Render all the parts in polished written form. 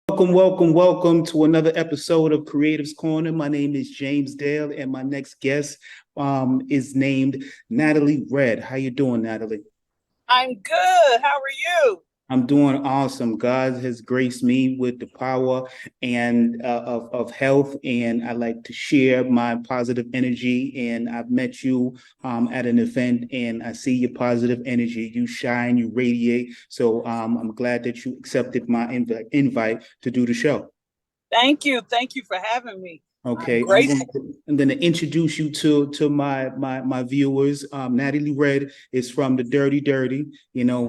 Welcome to another episode of Creatives Corner. My name is James Dale, and my next guest is named Natalie Red. How you doing, Natalie? I'm good. How are you? I'm doing awesome. God has graced me with the power and of health, and I like to share my positive energy. And I've met you at an event, and I see your positive energy. You shine, you radiate. So I'm glad that you accepted my invite to do the show. Thank you. Thank you for having me. I'm Okay, grateful. I'm going to introduce you to my viewers. Natalie Red is from the Dirty Dirty,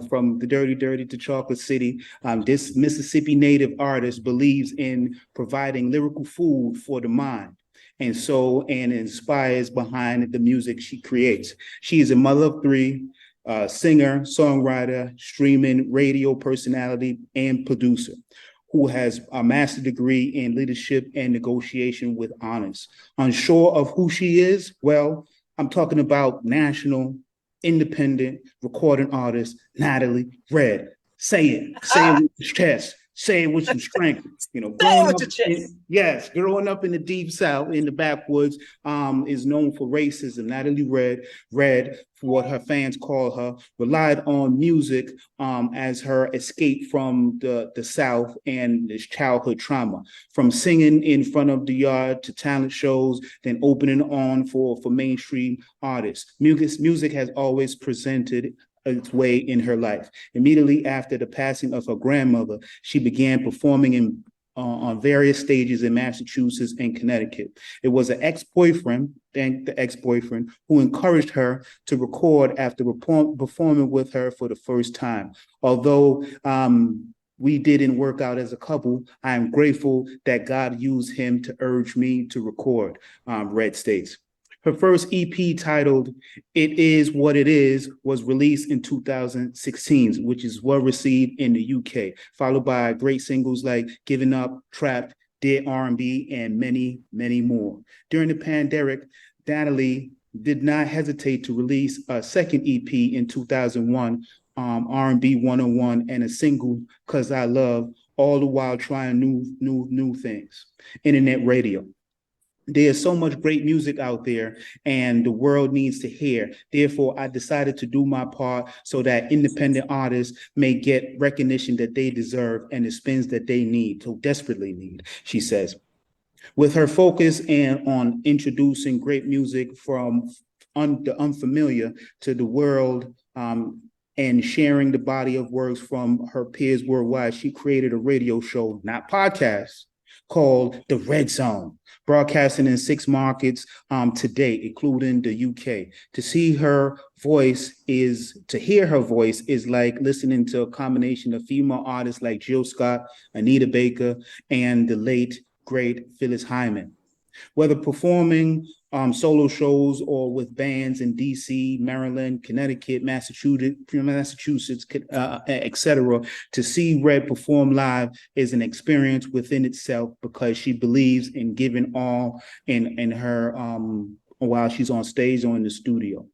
from the Dirty Dirty to Chocolate City. This Mississippi native artist believes in providing lyrical food for the mind. And inspires behind the music she creates. She is a mother of three, singer, songwriter, streaming radio personality, and producer who has a master's degree in leadership and negotiation with honors. Unsure of who she is? Well, I'm talking about national independent recording artist Natalie Red. Say it with your chest, say it with some strength. Say it Growing with up, your chest. yes, growing up in the deep south, in the backwoods, is known for racism. Natalie Red, for what her fans call her, relied on music as her escape from the South and this childhood trauma. From singing in front of the yard to talent shows, then opening on for mainstream artists. Music has always presented its way in her life. Immediately after the passing of her grandmother, she began performing on various stages in Massachusetts and Connecticut. It was an ex-boyfriend, thank the ex-boyfriend, who encouraged her to record after performing with her for the first time. Although we didn't work out as a couple, I am grateful that God used him to urge me to record, Red states. Her first EP titled It Is What It Is was released in 2016, which is well received in the UK, followed by great singles like Giving Up, Trapped, Dear R&B, and many, many more. During the pandemic, Natalie did not hesitate to release a second EP in 2001, R&B 101, and a single, Cause I Love, all the while trying new things. Internet radio. There's so much great music out there and the world needs to hear. Therefore, I decided to do my part so that independent artists may get recognition that they deserve and the spins that they need, so desperately need, she says. With her focus and on introducing great music from the unfamiliar to the world, and sharing the body of works from her peers worldwide, she created a radio show, not podcast, called The Red Zone, broadcasting in 6 markets today, including the UK. To hear her voice is like listening to a combination of female artists like Jill Scott, Anita Baker, and the late, great Phyllis Hyman. Whether performing solo shows or with bands in DC, Maryland, Connecticut, Massachusetts, etc. To see Red perform live is an experience within itself because she believes in giving all in her while she's on stage or in the studio.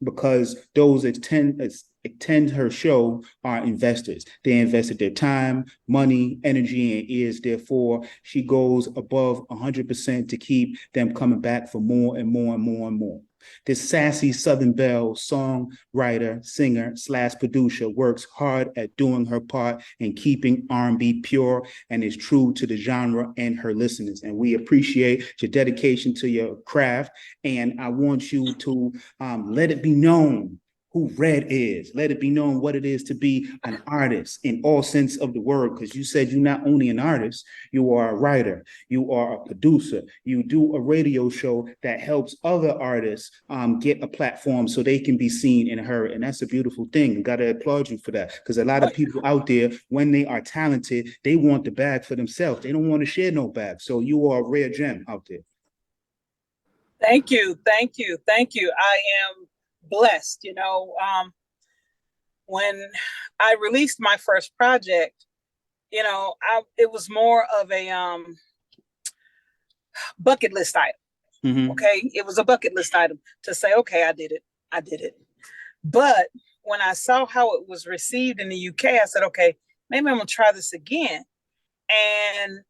Because those attend her show are investors. They invested their time, money, energy, and ears. Therefore, she goes above 100% to keep them coming back for more and more and more and more. This sassy Southern Belle songwriter, singer slash producer works hard at doing her part and keeping R&B pure and is true to the genre and her listeners. And we appreciate your dedication to your craft. And I want you to let it be known who Red is. Let it be known what it is to be an artist in all sense of the word, because you said you're not only an artist, you are a writer, you are a producer, you do a radio show that helps other artists get a platform so they can be seen and heard. And that's a beautiful thing. Got to applaud you for that, because a lot of people out there, when they are talented, they want the bag for themselves. They don't want to share no bag. So you are a rare gem out there. Thank you. Thank you. Thank you. I am blessed. When I released my first project, it was more of a bucket list item. Mm-hmm. Okay. It was a bucket list item to say, okay, I did it. I did it. But when I saw how it was received in the UK, I said, okay, maybe I'm going to try this again. And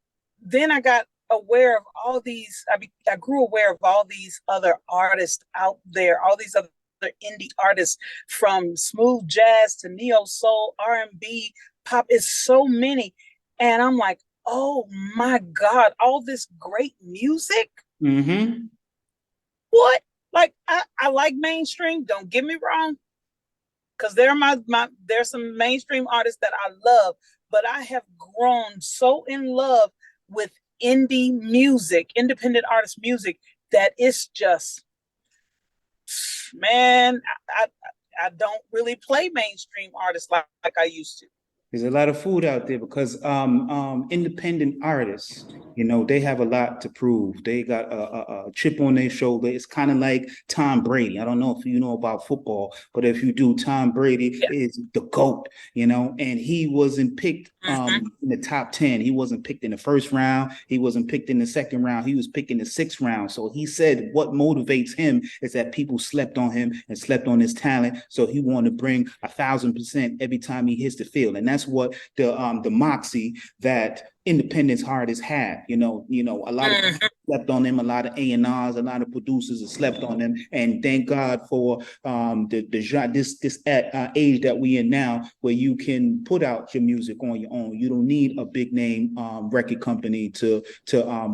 then I got aware of all these, I grew aware of all these other artists out there, all these other indie artists, from smooth jazz to neo soul, R&B, pop. Is so many. And I'm like, oh my God, all this great music. Mm-hmm. What? Like, I like mainstream, don't get me wrong, because there's some mainstream artists that I love, but I have grown so in love with indie music, independent artist music, that it's just, man, I don't really play mainstream artists like I used to. There's a lot of food out there because independent artists, they have a lot to prove. They got a chip on their shoulder. It's kind of like Tom Brady. I don't know if you know about football, but if you do, Tom Brady Yeah. is the GOAT, and he wasn't picked in the top 10. He wasn't picked in the first round. He wasn't picked in the second round. He was picked in the sixth round. So he said what motivates him is that people slept on him and slept on his talent. So he wanted to bring 1,000% every time he hits the field. And that's what the moxie that independence artists have. A lot of people slept on them, a lot of A&Rs, a lot of producers have slept on them. And thank God for this age that we in now, where you can put out your music on your own. You don't need a big name record company to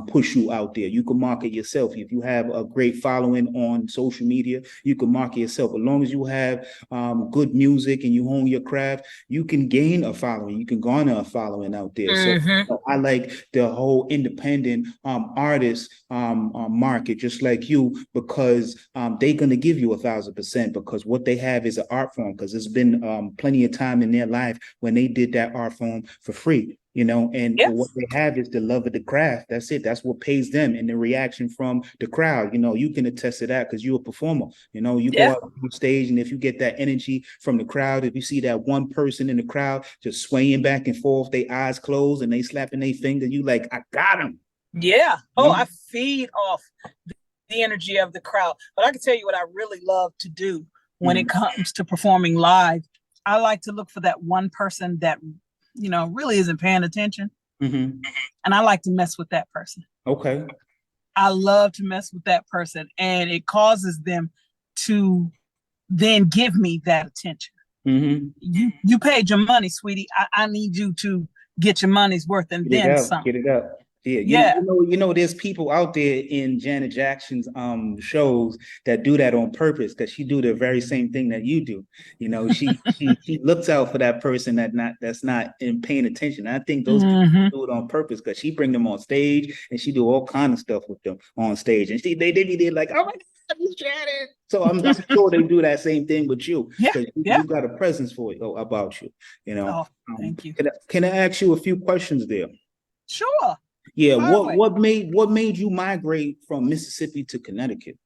push you out there. You can market yourself. If you have a great following on social media, you can market yourself. As long as you have good music and you hone your craft, you can gain a following. You can garner a following out there. So I like the whole independent artist market, just like you, because they're going to give you 1,000%, because what they have is an art form, because there's been plenty of time in their life when they did that art form for free. And Yes. what they have is the love of the craft. That's it. That's what pays them, and the reaction from the crowd. You can attest to that because you're a performer. You go out on stage, and if you get that energy from the crowd, if you see that one person in the crowd just swaying back and forth, their eyes closed and they slapping their finger, you like, I got him. Yeah. Oh, I feed off the energy of the crowd. But I can tell you what I really love to do when it comes to performing live. I like to look for that one person that really isn't paying attention. And I like to mess with that person. Okay. I love to mess with that person, and it causes them to then give me that attention. You paid your money, sweetie. I need you to get your money's worth, and then some. Get it up. Yeah, there's people out there in Janet Jackson's shows that do that on purpose, because she do the very same thing that you do. She looks out for that person that's not in paying attention. I think those people do it on purpose, because she bring them on stage and she do all kind of stuff with them on stage, and they be there like, oh my God, Miss Janet. So I'm sure they do that same thing with you. Yeah. You got a presence for it about you. Oh, thank you. Can I ask you a few questions there? Sure. Yeah, what made you migrate from Mississippi to Connecticut?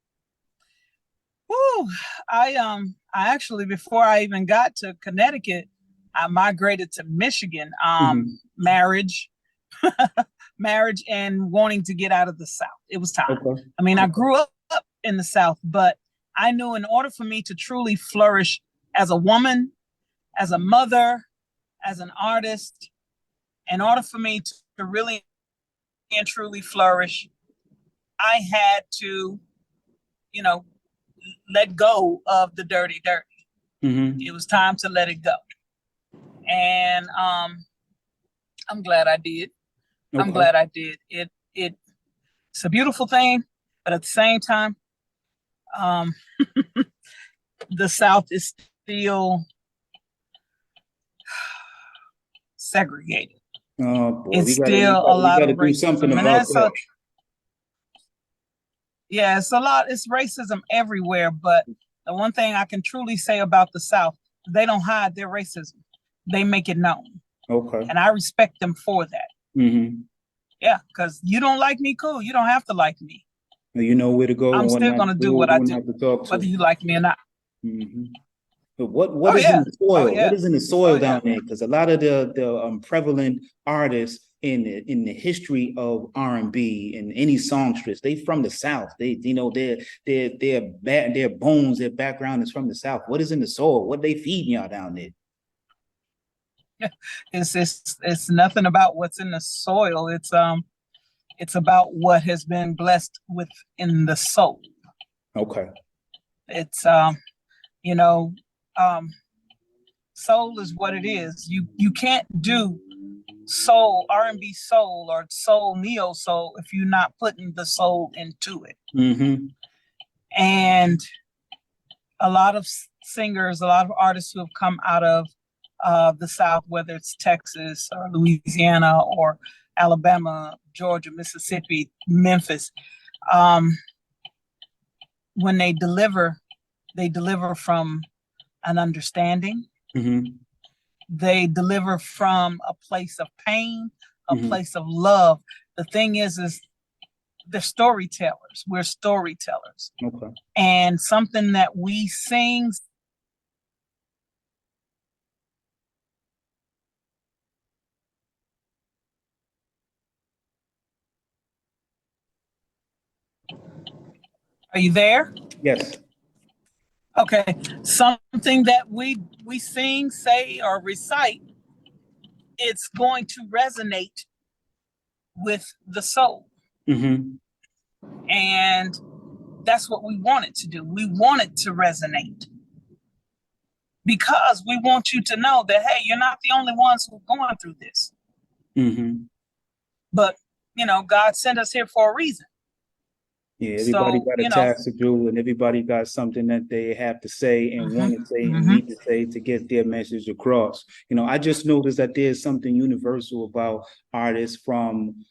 Woo, I actually, before I even got to Connecticut, I migrated to Michigan. Marriage, and wanting to get out of the South. It was time. Okay. I mean, I grew up in the South, but I knew in order for me to truly flourish as a woman, as a mother, as an artist, in order for me to really and truly flourish, I had to, let go of the dirty. It was time to let it go. And I'm glad I did. Okay. I'm glad I did. It's a beautiful thing, but at the same time, the South is still segregated. Oh boy, it's still a lot of racism. Do something about that. Yeah, it's a lot. It's racism everywhere. But the one thing I can truly say about the South, they don't hide their racism. They make it known. Okay. And I respect them for that. Yeah, because you don't like me, cool. You don't have to like me. You know where to go. I'm still going to do what I do, whether you like me or not. But what is in the soil? What is in the soil down there? Because a lot of the prevalent artists in the history of R&B and any songstress, they from the South. They their bones, their background is from the South. What is in the soil? What they feeding y'all down there? It's nothing about what's in the soil. It's about what has been blessed within the soul. Okay. It's you know, um, soul is what it is. You can't do soul R&B soul or soul neo soul if you're not putting the soul into it. Mm-hmm. And a lot of singers, a lot of artists who have come out of the South, whether it's Texas or Louisiana or Alabama, Georgia, Mississippi, Memphis, um, when they deliver from an understanding. Mm-hmm. They deliver from a place of pain, a Mm-hmm. place of love. The thing is they're storytellers. We're storytellers. Okay. And something that we sing. Are you there? Yes. Okay. Something that we sing, say, or recite, it's going to resonate with the soul. Mm-hmm. And that's what we want it to do. We want it to resonate because we want you to know that, hey, you're not the only ones who are going through this. Mm-hmm. But, God sent us here for a reason. Yeah, everybody So, got a task to do, and everybody got something that they have to say and want to say and need to say to get their message across. I just noticed that there's something universal about artists from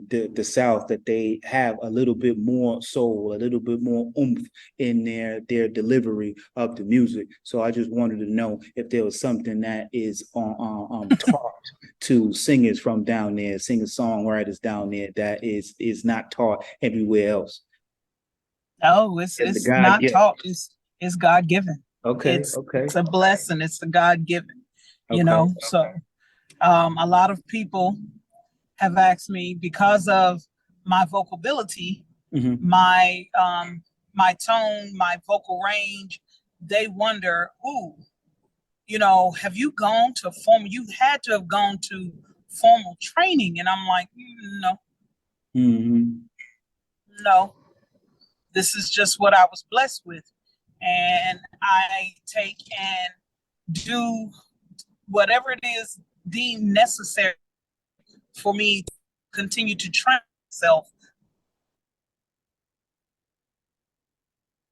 the South, that they have a little bit more soul, a little bit more oomph in their delivery of the music. So I just wanted to know if there was something that is taught to singers from down there, singer-songwriters down there, that is not taught everywhere else. No, And the it's God, not yeah. taught. It's God given. Okay, okay, It's a blessing. It's the God given. okay. So a lot of people have asked me, because of my vocal ability, Mm-hmm. my tone, my vocal range. They wonder, ooh, have you gone to formal? You had to have gone to formal training, and I'm like, no, Mm-hmm. no. This is just what I was blessed with, and I take and do whatever it is deemed necessary for me to continue to train myself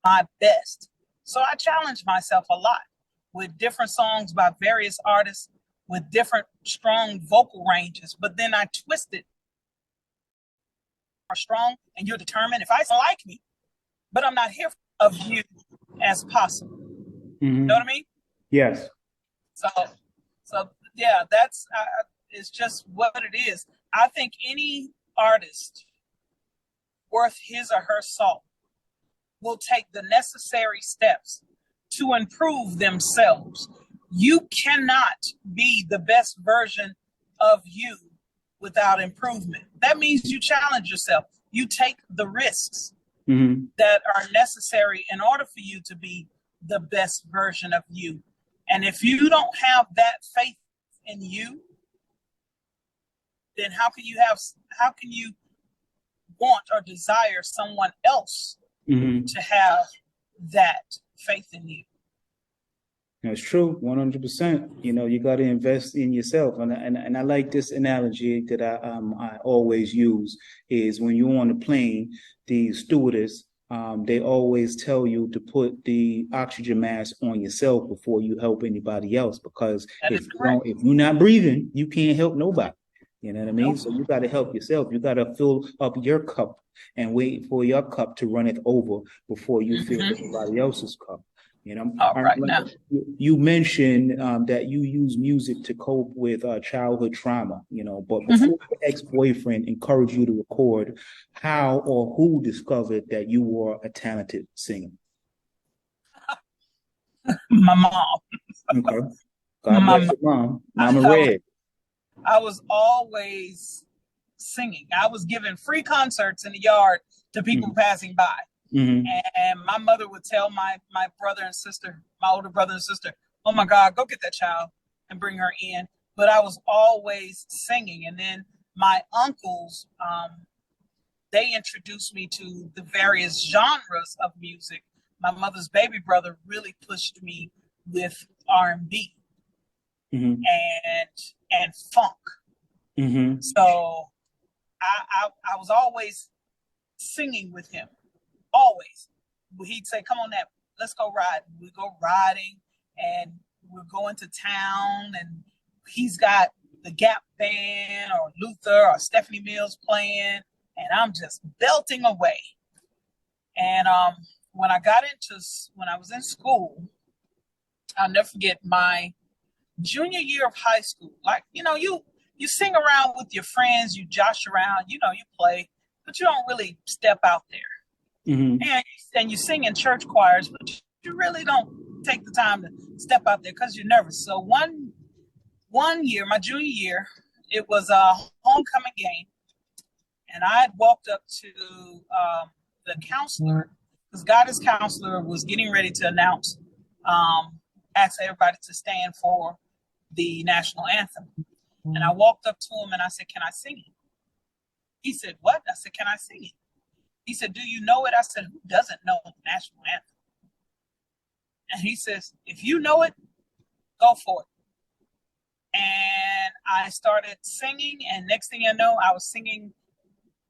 my best. So I challenge myself a lot with different songs by various artists with different strong vocal ranges, but then I twist it strong and you're determined. If I like me, but I'm not here of you as possible. Mm-hmm. You know what I mean? Yes. So yeah, that's it's just what it is. I think any artist worth his or her salt will take the necessary steps to improve themselves. You cannot be the best version of you without improvement. That means you challenge yourself. You take the risks that are necessary in order for you to be the best version of you. And if you don't have that faith in you, then how can you want or desire someone else to have that faith in you? That's true, 100%. You got to invest in yourself, and I like this analogy that I always use is when you're on a plane, the stewardess they always tell you to put the oxygen mask on yourself before you help anybody else, because if you're not breathing, you can't help nobody. You know what I mean? So you got to help yourself. You got to fill up your cup and wait for your cup to run it over before you fill everybody else's cup. All right, now you mentioned that you use music to cope with childhood trauma, but before your ex-boyfriend encouraged you to record, how or who discovered that you were a talented singer? My mom. Okay. God bless your mom. Mama Red. I was always singing. I was giving free concerts in the yard to people passing by. And my mother would tell my brother and sister, my older brother and sister, oh my God, go get that child and bring her in. but I was always singing. And then my uncles, they introduced me to the various genres of music. My mother's baby brother really pushed me with R&B Mm-hmm. and funk. Mm-hmm. So I was always singing with him, always. He'd say, "Come on, Nat, let's go riding." We go riding, and we're going to town, and he's got the Gap Band or Luther or Stephanie Mills playing, and I'm just belting away. And when I was in school, I'll never forget my junior year of high school. Like, you sing around with your friends, you josh around, you play, but you don't really step out there. Mm-hmm. And you sing in church choirs, but you really don't take the time to step out there because you're nervous. So one year, my junior year, it was a homecoming game, and I had walked up to the counselor, because Goddess counselor was getting ready to announce, ask everybody to stand for the national anthem. And I walked up to him and I said, "Can I sing it?" He said, "What?" I said, "Can I sing it?" He said, "Do you know it?" I said, "Who doesn't know the national anthem?" And he says, "If you know it, go for it." And I started singing, and next thing I know, I was singing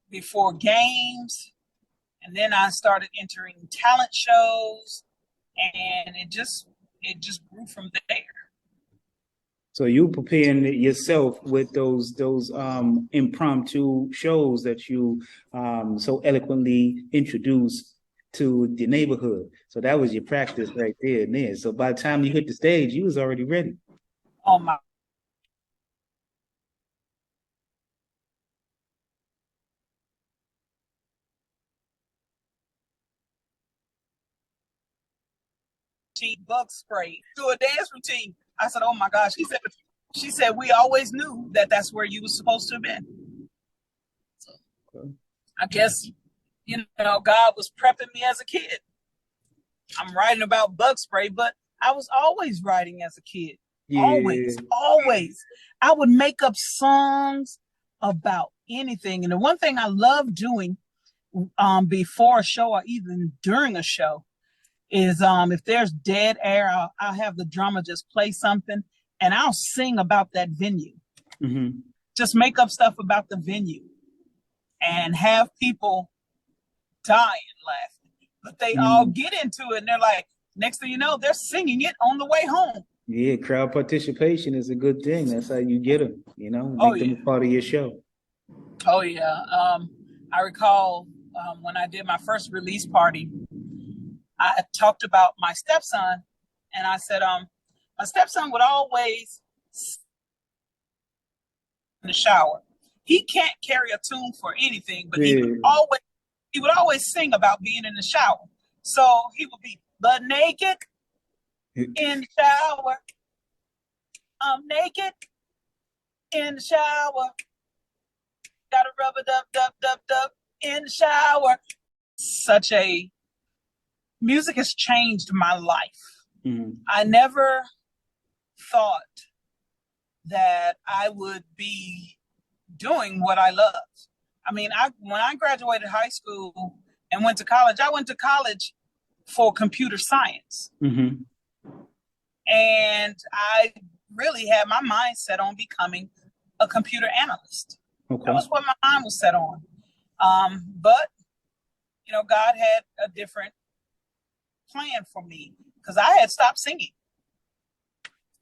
before games. And then I started entering talent shows, and it just grew from there. So you preparing yourself with those impromptu shows that you so eloquently introduced to the neighborhood. So that was your practice right there and then. So by the time you hit the stage, you was already ready. Oh my. Bug spray, do a dance routine. I said, "Oh my gosh." She said, "We always knew that that's where you were supposed to have been." So, okay. I guess, God was prepping me as a kid. I'm writing about bug spray, but I was always writing as a kid. Yeah. Always. I would make up songs about anything. And the one thing I love doing before a show or even during a show is if there's dead air, I'll have the drummer just play something and I'll sing about that venue. Mm-hmm. Just make up stuff about the venue and have people dying laughing. But they all get into it and they're like, next thing you know, they're singing it on the way home. Yeah, crowd participation is a good thing. That's how you get them, make them a part of your show. Oh, yeah. I recall when I did my first release party, I talked about my stepson, and I said, my stepson would always in the shower. He can't carry a tune for anything, but he would always sing about being in the shower. So he would be butt naked in the shower. I'm naked in the shower. Got a rubber dub in the shower. Music has changed my life. Mm-hmm. I never thought that I would be doing what I love. I mean, when I graduated high school and went to college, I went to college for computer science. Mm-hmm. And I really had my mind set on becoming a computer analyst. Okay. That was what my mind was set on. But, God had a different plan for me because I had stopped singing.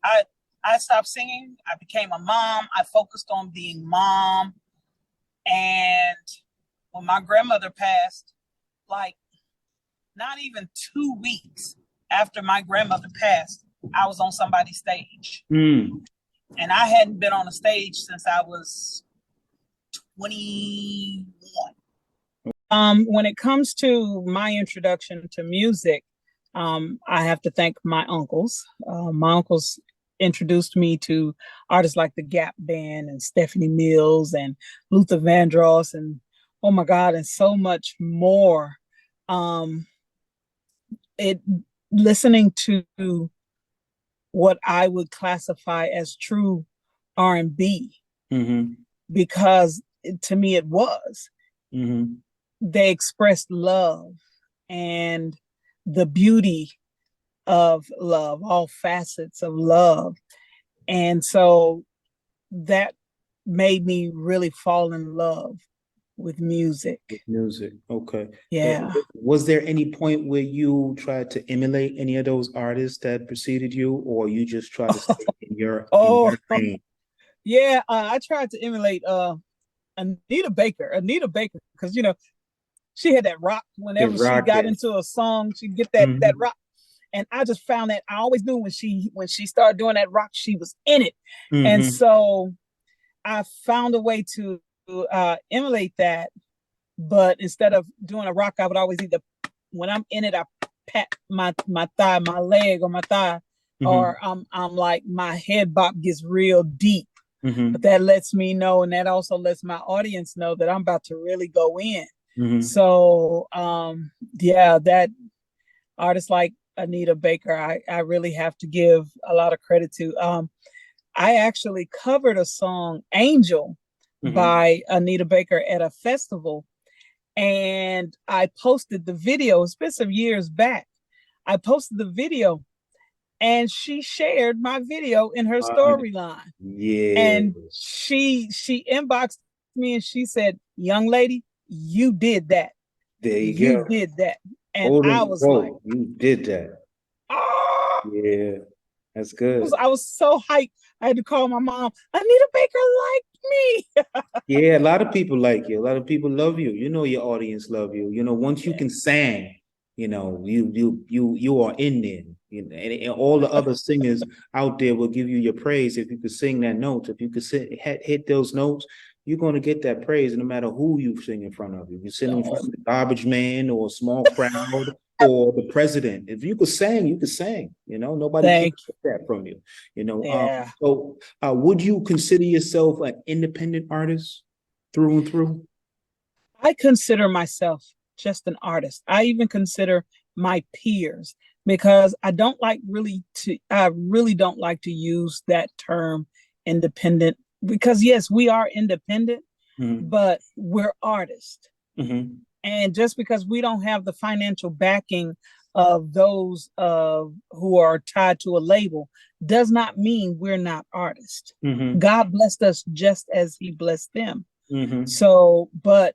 I stopped singing. I became a mom. I focused on being mom. And when my grandmother passed, like not even 2 weeks after my grandmother passed, I was on somebody's stage. Mm. And I hadn't been on a stage since I was 21. When it comes to my introduction to music, I have to thank my uncles. My uncles introduced me to artists like the Gap Band and Stephanie Mills and Luther Vandross and oh my God, and so much more. Listening to what I would classify as true R&B Mm-hmm. because to me it was. Mm-hmm. They expressed love and the beauty of love, all facets of love. And so that made me really fall in love with music. With music. Okay. Yeah. Was there any point where you tried to emulate any of those artists that preceded you, or you just try to stay in Oh, your lane? yeah. I tried to emulate Anita Baker. Anita Baker, because she had that rock. The Whenever she got rocket. into a song, she'd get that Mm-hmm. rock. And I just found that I always knew when she started doing that rock, she was in it. And Mm-hmm. so I found a way to emulate that. But instead of doing a rock, I would always either, when I'm in it, I pat my thigh, my leg or my thigh, Mm-hmm. or I'm like my head bop gets real deep. But Mm-hmm. that lets me know, and that also lets my audience know that I'm about to really go in. Mm-hmm. So yeah, that artists like Anita Baker, I really have to give a lot of credit to. I actually covered a song, Angel, Mm-hmm. by Anita Baker at a festival, and I posted the video. It's been some years back. I posted the video, and she shared my video in her storyline. Yeah. And she inboxed me and she said, "Young lady, you did that. There you You go. did that." And Hold I and was like, quote. You did that. "Oh!" Yeah. That's good. I was so hyped. I had to call my mom. Anita Baker liked me. Yeah, a lot of people like you. A lot of people love you. You know your audience love you. Once you Yeah. can sing, you are in there. And all the other singers out there will give you your praise if you could sing that note. If you could hit those notes, you're going to get that praise no matter who you sing in front of. If you sing in front Oh, of the garbage man or a small crowd or the president, if you could sing, you could sing. Nobody can thank take that from you. you. Yeah. So would you consider yourself an independent artist through and through? I consider myself just an artist. I even consider my peers because I really don't like to use that term independent because yes, we are independent, Mm-hmm. but we're artists. Mm-hmm. And just because we don't have the financial backing of those who are tied to a label does not mean we're not artists. Mm-hmm. God blessed us just as he blessed them. Mm-hmm. So, but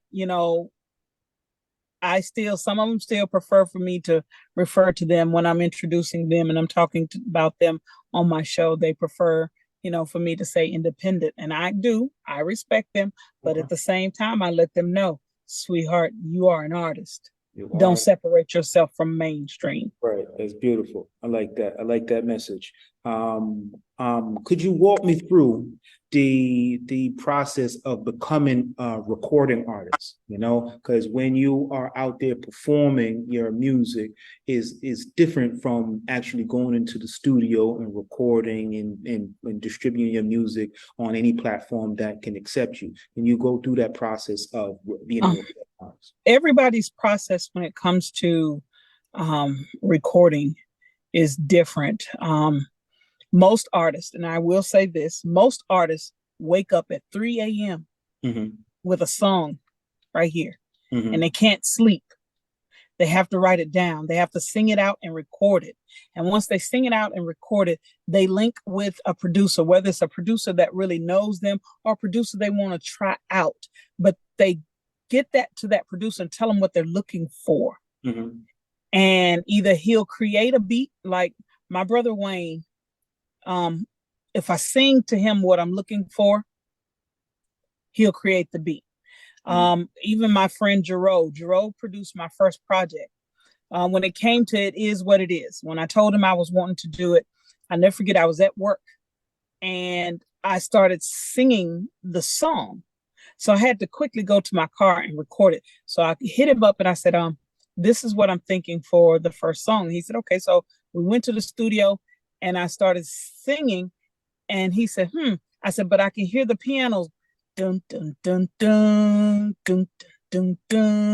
some of them still prefer for me to refer to them when I'm introducing them and I'm talking about them on my show. They prefer, for me to say independent. And I respect them. But Okay. at the same time, I let them know, sweetheart, you are an artist. You Don't are. separate yourself from mainstream. Right. That's beautiful. I like that. I like that message. Could you walk me through the process of becoming a recording artist? Because when you are out there performing your music is different from actually going into the studio and recording and distributing your music on any platform that can accept you. Can you go through that process of being a recording artist? Everybody's process when it comes to recording is different. Most artists, and I will say this, most artists wake up at 3 a.m. Mm-hmm. with a song right here, and Mm-hmm. they can't sleep. They have to write it down. They have to sing it out and record it. And once they sing it out and record it, they link with a producer, whether it's a producer that really knows them or a producer they want to try out. But they get that to that producer and tell them what they're looking for. Mm-hmm. And either he'll create a beat like my brother Wayne. If I sing to him what I'm looking for, he'll create the beat. Even my friend Jerome produced my first project. When it came to It Is What It Is, when I told him I was wanting to do it, I never forget, I was at work and I started singing the song. So I had to quickly go to my car and record it. So I hit him up and I said, this is what I'm thinking for the first song. He said, okay. So we went to the studio and I started singing. And he said, I said, but I can hear the pianos. Dun, dun, dun, dun, dun, dun, dun,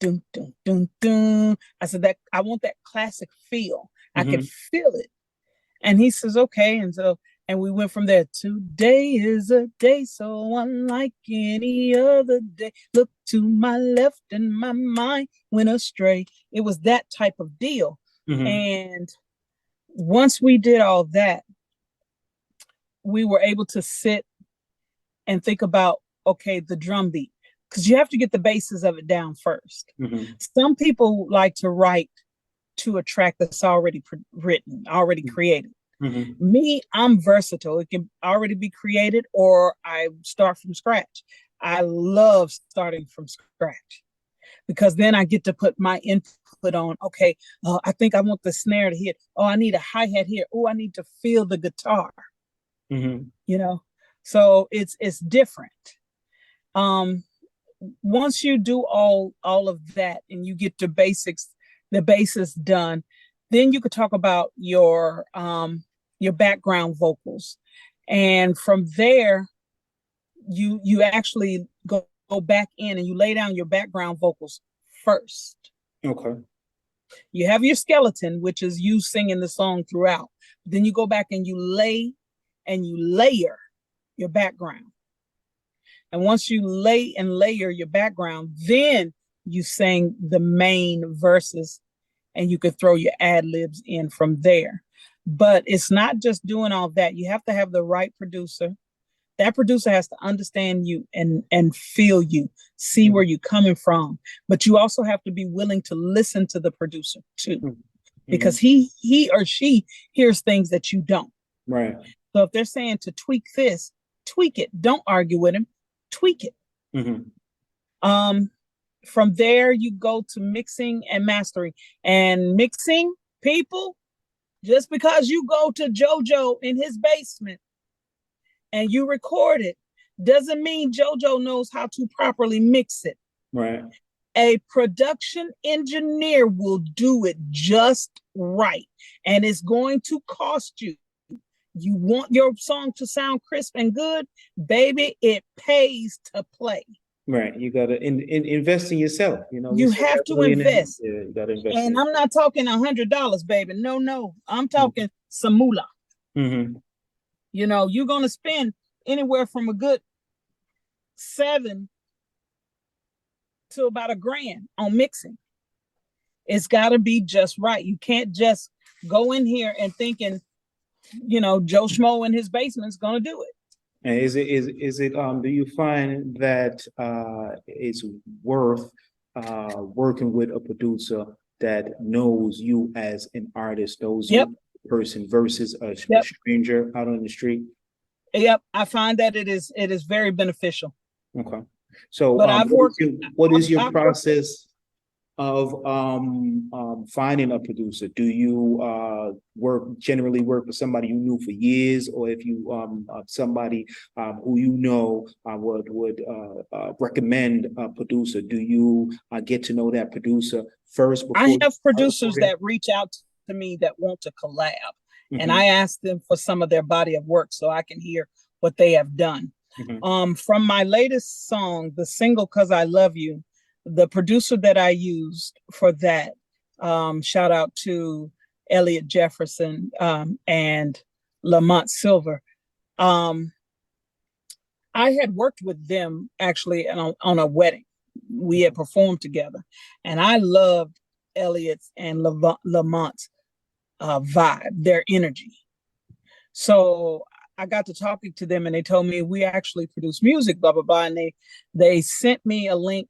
dun, dun, dun, dun. I said, I want that classic feel. I Mm-hmm. could feel it. And he says, okay. And so And we went from there. Today is a day so unlike any other day. Look to my left and my mind went astray. It was that type of deal. Mm-hmm. And once we did all that, we were able to sit and think about, okay, the drum beat, because you have to get the basis of it down first. Mm-hmm. Some people like to write to a track that's already written, already created. Mm-hmm. Me, I'm versatile. It can already be created or I start from scratch. I love starting from scratch because then I get to put my input on. Okay, I think I want the snare to hit. Oh, I need a hi-hat here. Oh, I need to feel the guitar. Mm-hmm. You know, so it's different. Um, Once you do all of that and you get the basis done, then you could talk about your background vocals, and from there you actually go back in and you lay down your background vocals first. Okay. You have your skeleton, which is you singing the song throughout. Then you go back and you layer your background. And once you lay and layer your background, then you sing the main verses and you could throw your ad libs in from there. But it's not just doing all that. You have to have the right producer. That producer has to understand you and feel you, see where you're coming from. But you also have to be willing to listen to the producer too, because he or she hears things that you don't. Right. So if they're saying to tweak this, tweak it. Don't argue with him. Tweak it. From there, you go to mixing and mastering. And mixing, people, just because you go to JoJo in his basement and you record it, doesn't mean JoJo knows how to properly mix it. Right. A production engineer will do it just right. And it's going to cost you. You want your song to sound crisp and good, baby, it pays to play. Right. You got to invest in yourself. You have to invest. Yeah, you got to invest and I'm not talking $100, baby. No. I'm talking some moolah. Mm-hmm. You're going to spend anywhere from a good $7 to about $1,000 on mixing. It's got to be just right. You can't just go in here and thinking, Joe Schmo in his basement is going to do it. And is it do you find that it's worth working with a producer that knows you as an artist, knows you as a person versus a stranger out on the street? Yep, I find that it is very beneficial. Okay. So but what is your process of finding a producer? Do you generally work with somebody you knew for years, or if you somebody who would recommend a producer, do you get to know that producer first before I have producers that reach out to me that want to collab, and I ask them for some of their body of work so I can hear what they have done. From my latest song, the single "'Cause I Love You," the producer that I used for that, shout out to Elliot Jefferson and Lamont Silver. I had worked with them actually on a wedding. We had performed together, and I loved Elliot's and Lamont's vibe, their energy. So I got to talking to them, and they told me we actually produce music, blah blah blah, and they sent me a link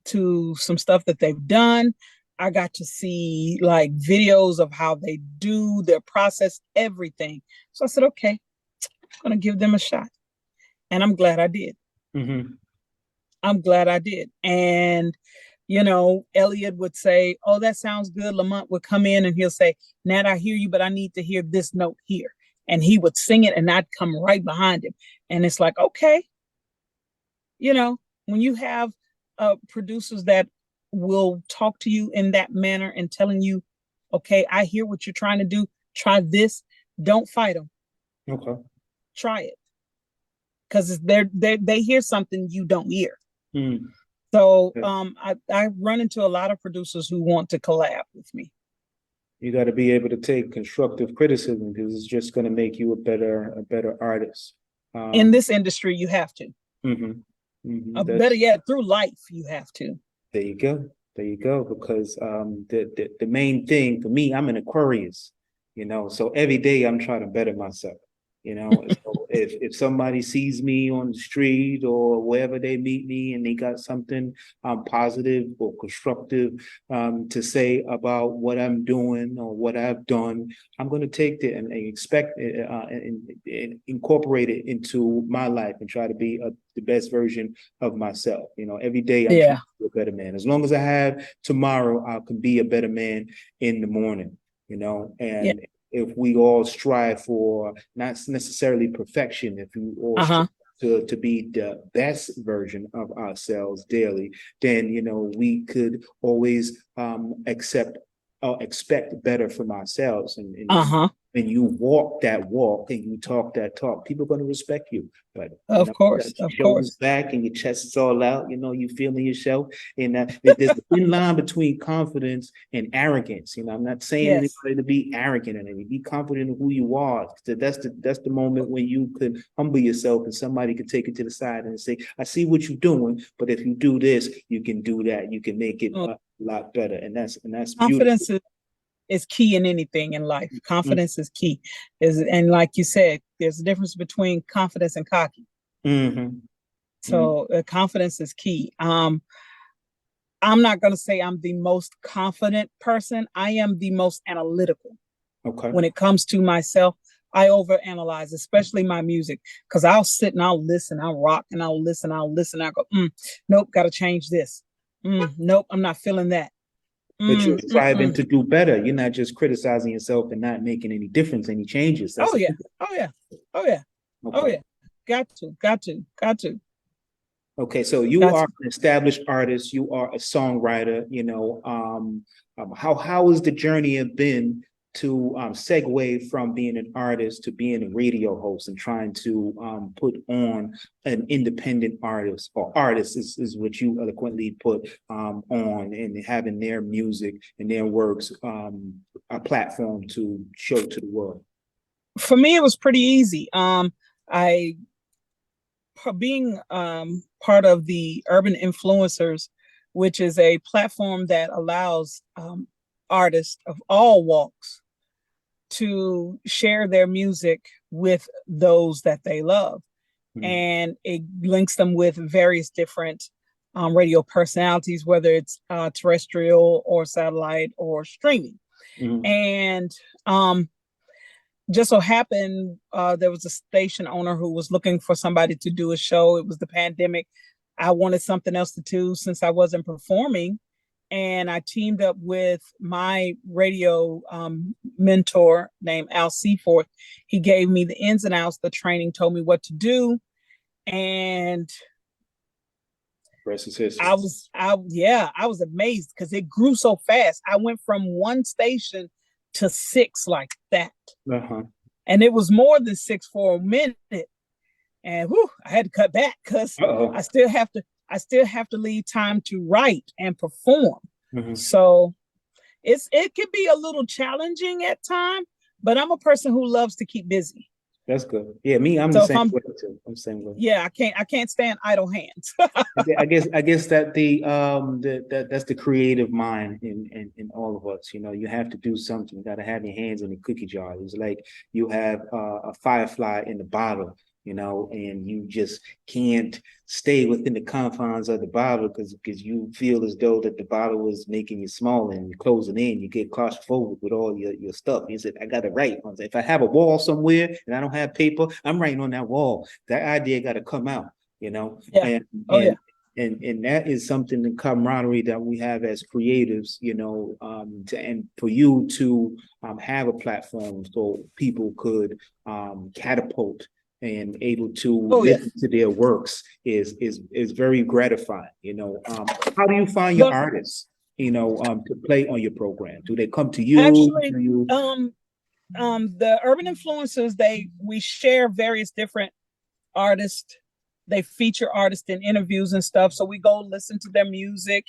to some stuff that they've done. I got to see like videos of how they do their process, everything. So I said, okay, I'm gonna give them a shot, and I'm glad I did. I'm glad I did. And Elliot would say, "Oh, that sounds good." Lamont would come in and he'll say, "Nat, I hear you, but I need to hear this note here." And he would sing it, and I'd come right behind him. And it's like, okay, when you have producers that will talk to you in that manner and telling you, okay, I hear what you're trying to do. Try this. Don't fight them. Okay. Try it. Because they hear something you don't hear. So I run into a lot of producers who want to collab with me. You got to be able to take constructive criticism because it's just going to make you a better artist. In this industry, you have to. Mhm, Better yet, through life, you have to. There you go. There you go. Because the main thing for me, I'm an Aquarius, so every day I'm trying to better myself. So if somebody sees me on the street or wherever they meet me and they got something positive or constructive to say about what I'm doing or what I've done, I'm going to take it and expect and incorporate it into my life and try to be the best version of myself. Every day I'm trying to be a better man. As long as I have tomorrow, I can be a better man in the morning. And if we all strive for not necessarily perfection, if we all strive to be the best version of ourselves daily, then we could always expect better from ourselves. And when you walk that walk and you talk that talk, people are going to respect you. But of course, shoulders back and your chest is all out. You feeling yourself, and there's a thin line between confidence and arrogance. I'm not saying anybody to be arrogant and anything. Be confident in who you are. That's the moment when you could humble yourself, and somebody could take it to the side and say, "I see what you're doing, but if you do this, you can do that. You can make it a lot better." And that's confidence beautiful. Is key in anything in life. Confidence is key. And like you said, there's a difference between confidence and cocky. So confidence is key. I'm not going to say I'm the most confident person. I am the most analytical. Okay. When it comes to myself, I overanalyze, especially my music, because I'll sit and I'll listen, I'll rock and I'll listen. I'll go, nope, got to change this. Nope, I'm not feeling that. But you're striving to do better. You're not just criticizing yourself and not making any difference, any changes. Oh yeah. Got to. Okay, so you are an established artist. You are a songwriter. How has the journey been to segue from being an artist to being a radio host and trying to put on an independent artist, or artist is what you eloquently put on, and having their music and their works a platform to show to the world? For me, it was pretty easy. Being part of the Urban Influencers, which is a platform that allows artists of all walks to share their music with those that they love. And it links them with various different radio personalities, whether it's terrestrial or satellite or streaming. And just so happened, there was a station owner who was looking for somebody to do a show. It was the pandemic. I wanted something else to do since I wasn't performing. And I teamed up with my radio mentor named Al Seaforth. He gave me the ins and outs, the training, told me what to do. And I was amazed because it grew so fast. I went from one station to 6 like that. And it was more than 6 for a minute. And I had to cut back because I still have to leave time to write and perform. So it could be a little challenging at times, but I'm a person who loves to keep busy. That's good. Yeah, I'm the same way too. I'm the same way. Yeah, I can't stand idle hands. I guess that that's the creative mind in all of us. You have to do something. You got to have your hands in the cookie jar. It's like you have a firefly in the bottle, and you just can't stay within the confines of the bottle because you feel as though that the bottle is making you small, and you close it in, you get claustrophobic with all your stuff. You said, I got to write. If I have a wall somewhere and I don't have paper, I'm writing on that wall. That idea got to come out, Yeah. And that is something, the camaraderie that we have as creatives, and for you to have a platform so people could catapult and able to listen to their works is very gratifying. How do you find your artists, to play on your program? Do they come to you? Actually, the Urban Influencers, we share various different artists. They feature artists in interviews and stuff. So we go listen to their music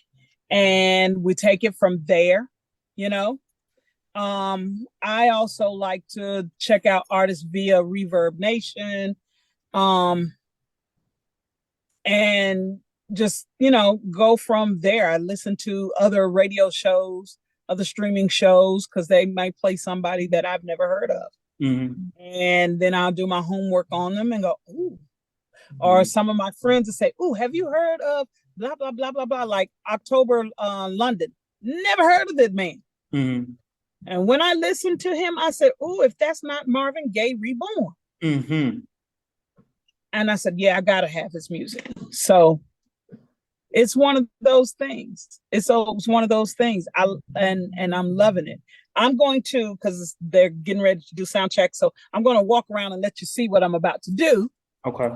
and we take it from there, I also like to check out artists via Reverb Nation. Um, and just, go from there. I listen to other radio shows, other streaming shows, because they might play somebody that I've never heard of. Mm-hmm. And then I'll do my homework on them and go, ooh. Or some of my friends will say, ooh, have you heard of blah, blah, blah, blah, blah, like October London? Never heard of that man. Mm-hmm. And when I listened to him, I said, ooh, if that's not Marvin Gaye reborn. Mm-hmm. And I said, yeah, I gotta have his music. So it's one of those things. It's one of those things. And I'm loving it. I'm going to, because they're getting ready to do sound check. So I'm going to walk around and let you see what I'm about to do. Okay.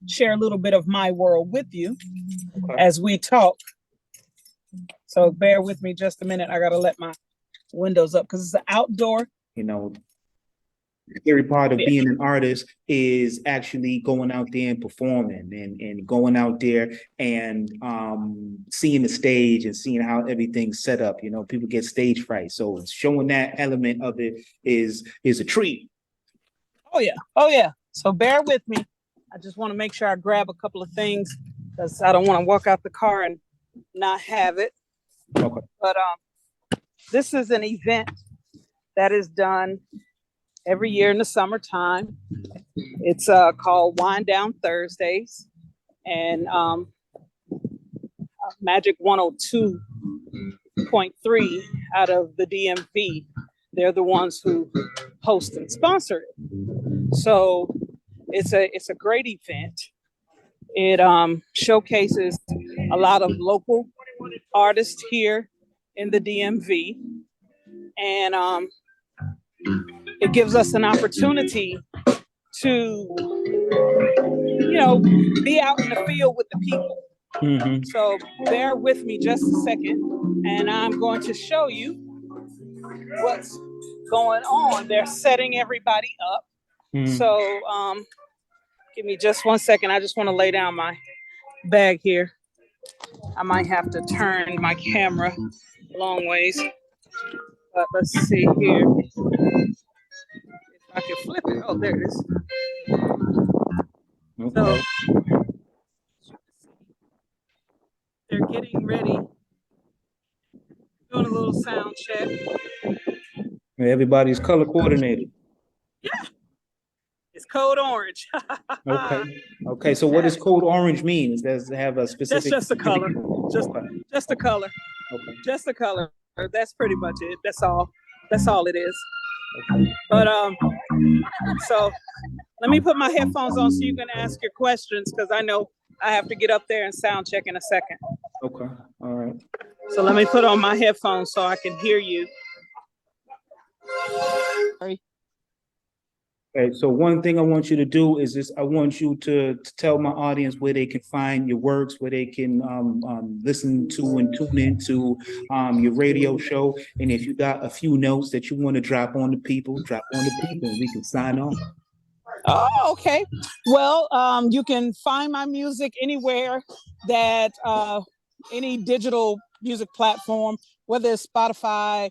Share a little bit of my world with you as we talk. So bear with me just a minute. I gotta let my windows up because it's an outdoor. The scary part of being an artist is actually going out there and performing and going out there and seeing the stage and seeing how everything's set up. People get stage fright. So showing that element of it is a treat. Oh yeah. So bear with me. I just want to make sure I grab a couple of things because I don't want to walk out the car and not have it. Okay. But this is an event that is done every year in the summertime. It's called Wind Down Thursdays, and Magic 102.3 out of the DMV. They're the ones who host and sponsor it. So it's a great event. It showcases a lot of local artists here in the DMV, and it gives us an opportunity to, be out in the field with the people. Mm-hmm. So bear with me just a second, and I'm going to show you what's going on. They're setting everybody up. Mm-hmm. So give me just 1 second. I just want to lay down my bag here. I might have to turn my camera a long ways. But let's see here. If I can flip it. Oh, there it is. Okay. So they're getting ready. Doing a little sound check. Everybody's color coordinated. Yeah. It's code orange. Okay. So what does code orange mean? Does it have a specific? That's just the color. Just the color. Okay. Just the color. That's pretty much it. That's all it is. Okay. But so let me put my headphones on so you can ask your questions, because I know I have to get up there and sound check in a second. Okay. All right. So let me put on my headphones so I can hear you. Sorry. Okay, so one thing I want you to do is I want you to tell my audience where they can find your works, where they can listen to and tune into your radio show. And if you got a few notes that you want to drop on the people, and we can sign off. Oh, okay. Well, you can find my music anywhere that any digital music platform, whether it's Spotify,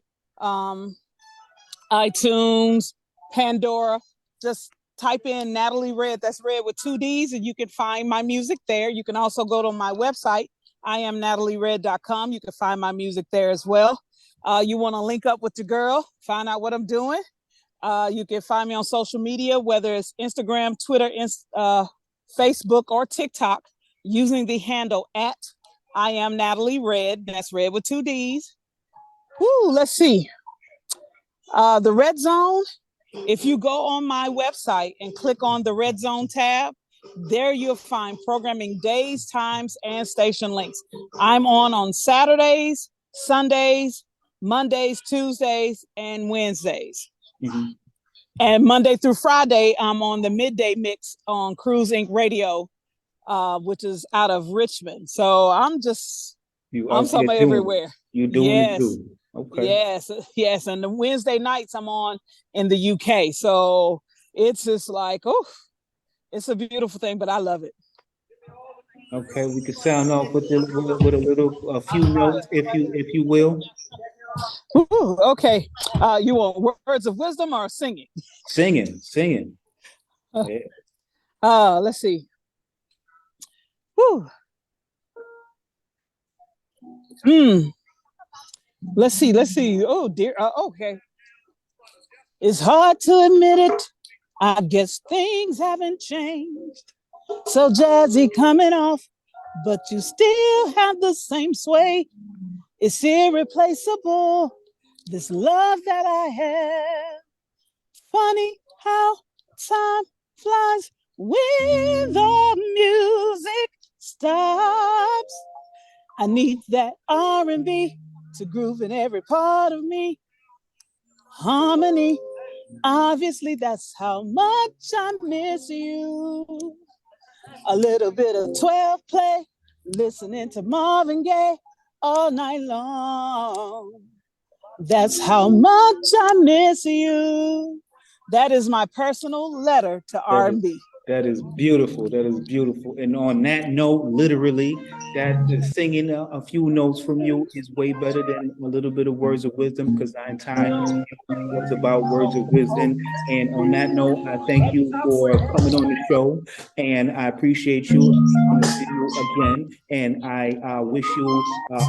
iTunes, Pandora. Just type in Natalie Red, that's Red with 2 D's, and you can find my music there. You can also go to my website, IamNatalieRed.com. You can find my music there as well. You want to link up with your girl, find out what I'm doing. You can find me on social media, whether it's Instagram, Twitter, Facebook, or TikTok, using the handle at IamNatalieRed. That's Red with 2 D's. Woo, let's see. The Red Zone. If you go on my website and click on the Red Zone tab, there you'll find programming days, times, and station links. I'm on Saturdays, Sundays, Mondays, Tuesdays, and Wednesdays. Mm-hmm. And Monday through Friday, I'm on the midday mix on Cruise Inc. Radio, which is out of Richmond. So I'm somewhere everywhere. You're doing it too. Okay. Yes. And the Wednesday nights I'm on in the UK. So it's just like, it's a beautiful thing, but I love it. Okay, we can sound off with a few notes, if you will. Ooh, okay. You want words of wisdom or singing? Singing. Yeah. Let's see. Whew. Hmm. Let's see. Oh dear. Okay. It's hard to admit it. I guess things haven't changed. So jazzy coming off, but you still have the same sway. It's irreplaceable. This love that I have. Funny how time flies when the music stops. I need that R&B to groove in every part of me. Harmony, obviously, that's how much I miss you. A little bit of 12 play, listening to Marvin Gaye all night long. That's how much I miss you. That is my personal letter to R&B. That is beautiful. That is beautiful. And on that note, literally, that singing a few notes from you is way better than a little bit of words of wisdom, because our entire interview was about words of wisdom. And on that note, I thank you for coming on the show, and I appreciate you. I'm going to see you again, and I wish you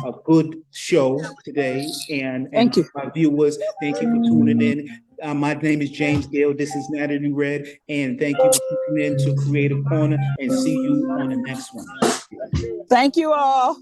a good show today. And Thank you. my viewers, thank you for tuning in. My name is James Gale. This is Natalie Red, and thank you for tuning in to Creative Corner, and see you on the next one. Thank you all.